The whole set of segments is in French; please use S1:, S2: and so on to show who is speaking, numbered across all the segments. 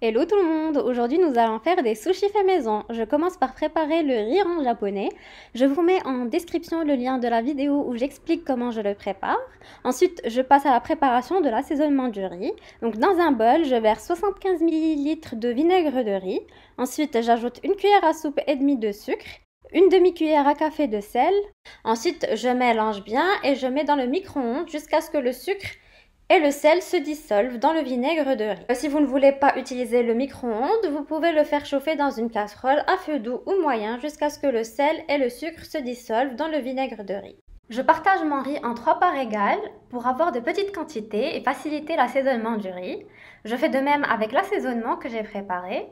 S1: Hello tout le monde! Aujourd'hui nous allons faire des sushis faits maison. Je commence par préparer le riz en japonais. Je vous mets en description le lien de la vidéo où j'explique comment je le prépare. Ensuite je passe à la préparation de l'assaisonnement du riz. Donc dans un bol je verse 75 ml de vinaigre de riz. Ensuite j'ajoute une cuillère à soupe et demie de sucre. Une demi-cuillère à café de sel. Ensuite je mélange bien et je mets dans le micro-ondes jusqu'à ce que le sucre et le sel se dissolve dans le vinaigre de riz. Si vous ne voulez pas utiliser le micro-ondes, vous pouvez le faire chauffer dans une casserole à feu doux ou moyen jusqu'à ce que le sel et le sucre se dissolvent dans le vinaigre de riz. Je partage mon riz en 3 parts égales pour avoir de petites quantités et faciliter l'assaisonnement du riz. Je fais de même avec l'assaisonnement que j'ai préparé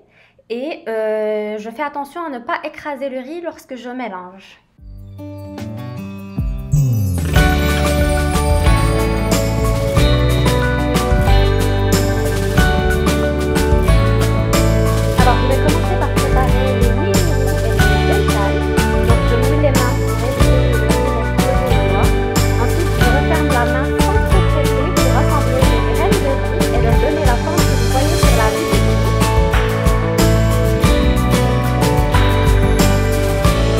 S1: et je fais attention à ne pas écraser le riz lorsque je mélange. Alors, je vais commencer par préparer les moules et les belles. Donc, je mouille les mains pour éviter que le riz reste collé aux doigts. Ensuite, je referme la main sans trop presser pour rassembler les graines de riz et leur donner la forme que vous voyez sur la vidéo.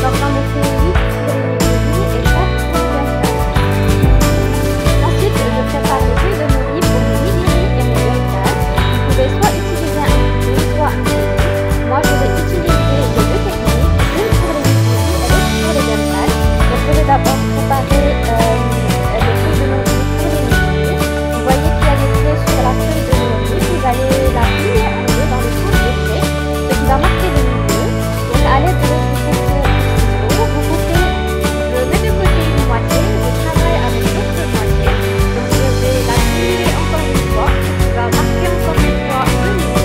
S1: Donc, j'en ai fait 8 sur les moules de riz et 4 pour les belles. Ensuite, je prépare les feuilles de riz pour mes mini-riz et mes belles. Vous pouvez soit utiliser un couteau, soit un couteau. Moi, je vais utiliser les deux techniques, une pour les mini-riz et l'autre pour les belles. Donc, je vais d'abord préparer les feuilles de riz pour les mini-riz. Vous voyez qu'il y a des traits sur la feuille de riz. Vous allez la plier en deux dans le sens des traits, ce qui va marquer le milieu. Donc, à l'aide de votre couteau ou ciseau, vous coupez, je mets de côté une moitié, je travaille avec l'autre moitié. Donc, je vais la plier encore une fois, ce qui va marquer encore une fois le milieu.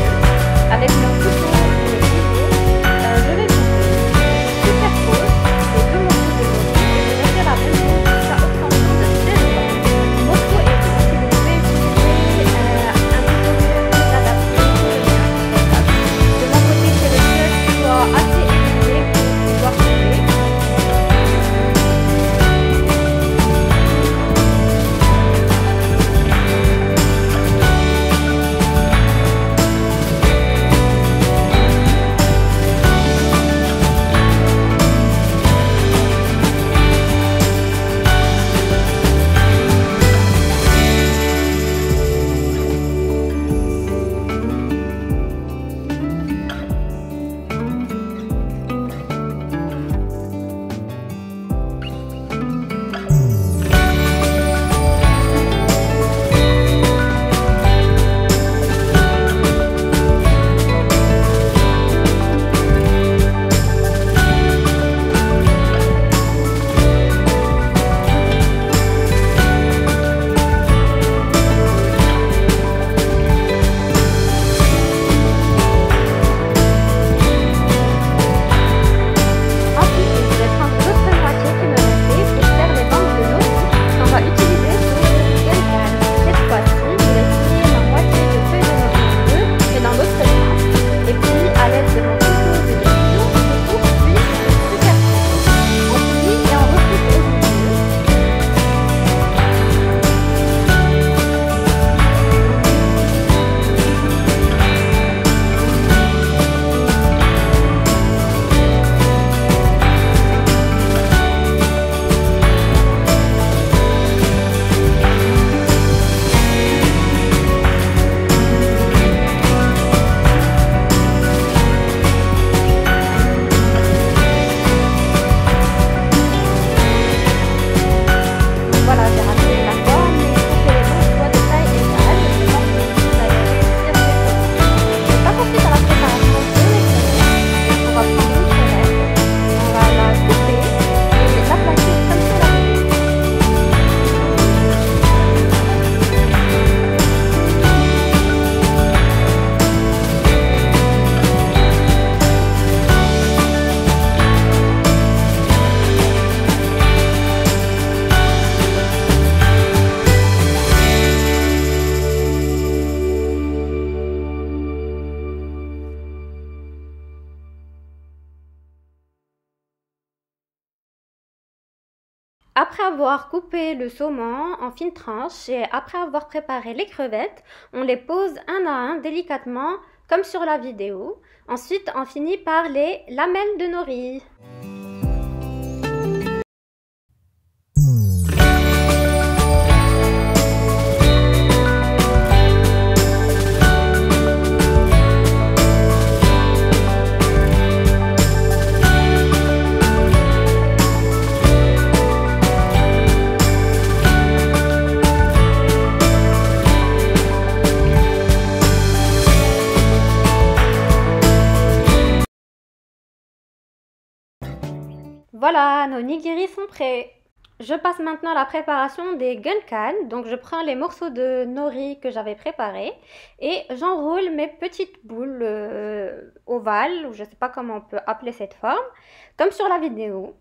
S1: Avec mon couteau ou mes ciseaux, je vais couper, superpose les deux morceaux de riz et je vais faire la même chose jusqu'à obtention de 16 morceaux égaux. Si vous pouvez utiliser un couteau plus adapté pour le mien, de mon côté, c'est le seul qui soit assez épilé pour pouvoir couper. Ensuite, je vais prendre l'autre moitié qui me restait pour faire les bandes de nori qu'on va utiliser sur le riz belle. Cette fois-ci, je vais plier ma moitié de feuilles de nori en deux, mais dans l'autre sens. Et puis, à l'aide de mon couteau et de ciseaux, je coupe puis je superpose. On plie et on recoupe au milieu. Voilà, j'ai raté la forme, mais coupez les bons soient de taille égale. Je pense que vous allez réussir cette recette. Je passe ensuite à la préparation de l'écrevette. On va prendre une crevette, on va la couper et la placer comme sur la vidéo. Après avoir coupé le saumon en fines tranches et après avoir préparé les crevettes, on les pose un à un délicatement comme sur la vidéo. Ensuite, on finit par les lamelles de nori. Voilà, nos nigiri sont prêts. Je passe maintenant à la préparation des gunkan. Donc je prends les morceaux de nori que j'avais préparés et j'enroule mes petites boules ovales, ou je ne sais pas comment on peut appeler cette forme, comme sur la vidéo.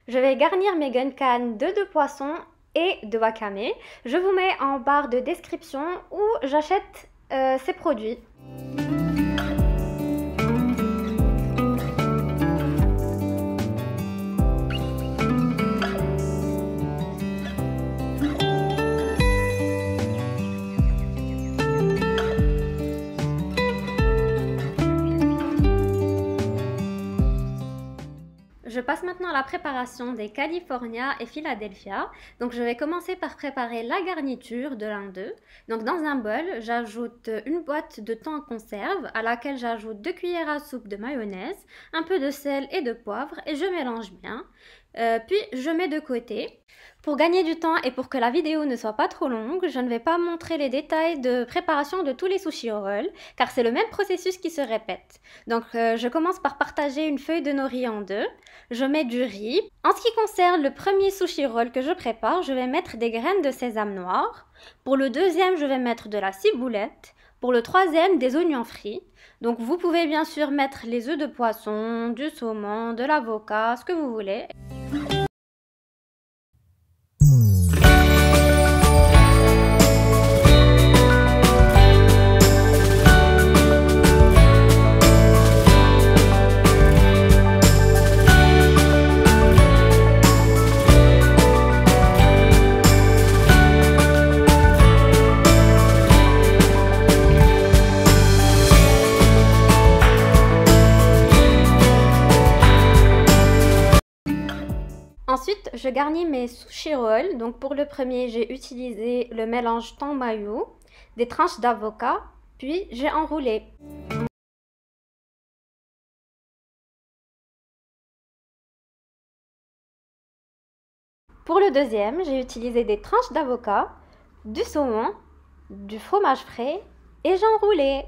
S1: Je vais garnir mes gunkan de poissons et de wakame. Je vous mets en barre de description où j'achète ces produits. Je passe maintenant à la préparation des California et Philadelphia. Donc je vais commencer par préparer la garniture de l'un d'eux. Donc dans un bol, j'ajoute une boîte de thon en conserve à laquelle j'ajoute 2 cuillères à soupe de mayonnaise, un peu de sel et de poivre et je mélange bien. Puis je mets de côté. Pour gagner du temps et pour que la vidéo ne soit pas trop longue, je ne vais pas montrer les détails de préparation de tous les sushi rolls car c'est le même processus qui se répète. Donc je commence par partager une feuille de nori en deux. Je mets du riz. En ce qui concerne le premier sushi roll que je prépare, je vais mettre des graines de sésame noir. Pour le deuxième, je vais mettre de la ciboulette. Pour le troisième, des oignons frits. Donc vous pouvez bien sûr mettre les œufs de poisson, du saumon, de l'avocat, ce que vous voulez. Ensuite, je garnis mes sushi rolls. Donc pour le premier, j'ai utilisé le mélange thon mayo, des tranches d'avocat, puis j'ai enroulé. Pour le deuxième, j'ai utilisé des tranches d'avocat, du saumon, du fromage frais et j'ai enroulé.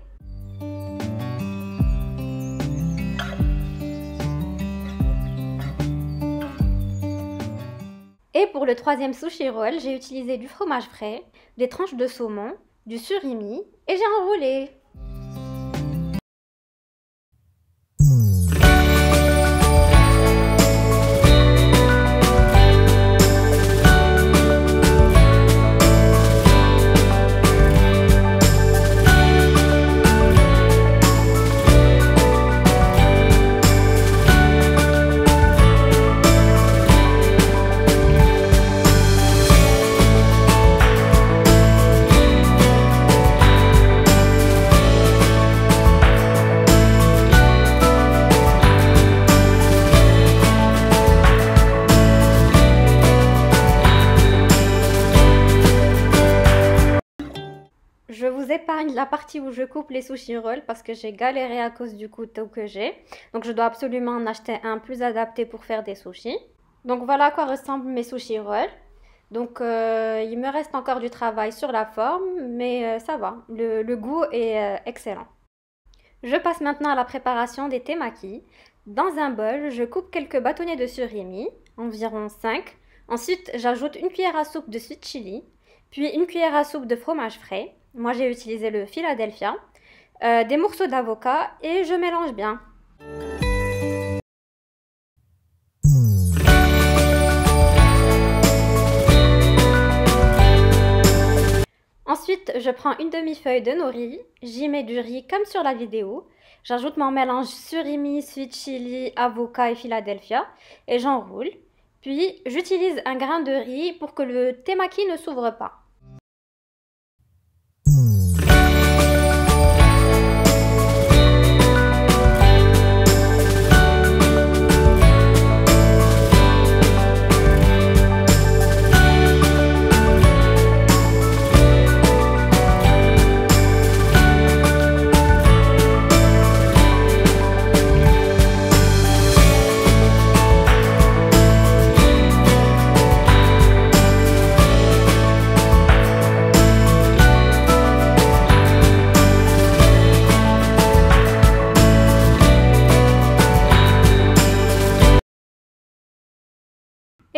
S1: Et pour le troisième sushi roll, j'ai utilisé du fromage frais, des tranches de saumon, du surimi et j'ai enroulé. Je vous épargne la partie où je coupe les sushi rolls parce que j'ai galéré à cause du couteau que j'ai. Donc je dois absolument en acheter un plus adapté pour faire des sushis. Donc voilà à quoi ressemblent mes sushi rolls. Donc il me reste encore du travail sur la forme, mais ça va. Le goût est excellent. Je passe maintenant à la préparation des temaki. Dans un bol, je coupe quelques bâtonnets de surimi, environ 5. Ensuite, j'ajoute une cuillère à soupe de sweet chili, puis une cuillère à soupe de fromage frais. Moi, j'ai utilisé le Philadelphia, des morceaux d'avocat et je mélange bien. Ensuite, je prends une demi-feuille de nori, j'y mets du riz comme sur la vidéo. J'ajoute mon mélange surimi, sweet chili, avocat et Philadelphia et j'enroule. Puis, j'utilise un grain de riz pour que le temaki ne s'ouvre pas.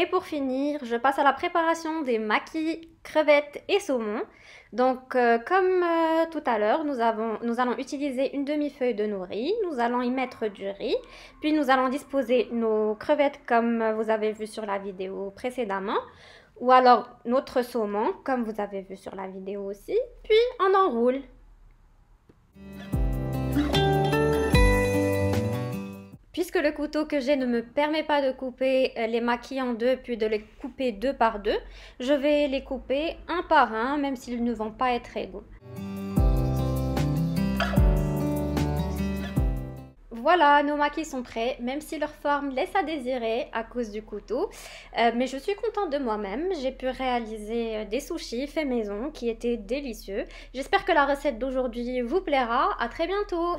S1: Et pour finir, je passe à la préparation des makis, crevettes et saumon. Donc, comme tout à l'heure, nous allons utiliser une demi-feuille de nori, nous allons y mettre du riz, puis nous allons disposer nos crevettes comme vous avez vu sur la vidéo précédemment, ou alors notre saumon comme vous avez vu sur la vidéo aussi, puis on enroule. Puisque le couteau que j'ai ne me permet pas de couper les makis en deux puis de les couper deux par deux, je vais les couper un par un même s'ils ne vont pas être égaux. Voilà, nos makis sont prêts, même si leur forme laisse à désirer à cause du couteau. Mais je suis contente de moi-même, j'ai pu réaliser des sushis faits maison qui étaient délicieux. J'espère que la recette d'aujourd'hui vous plaira, à très bientôt!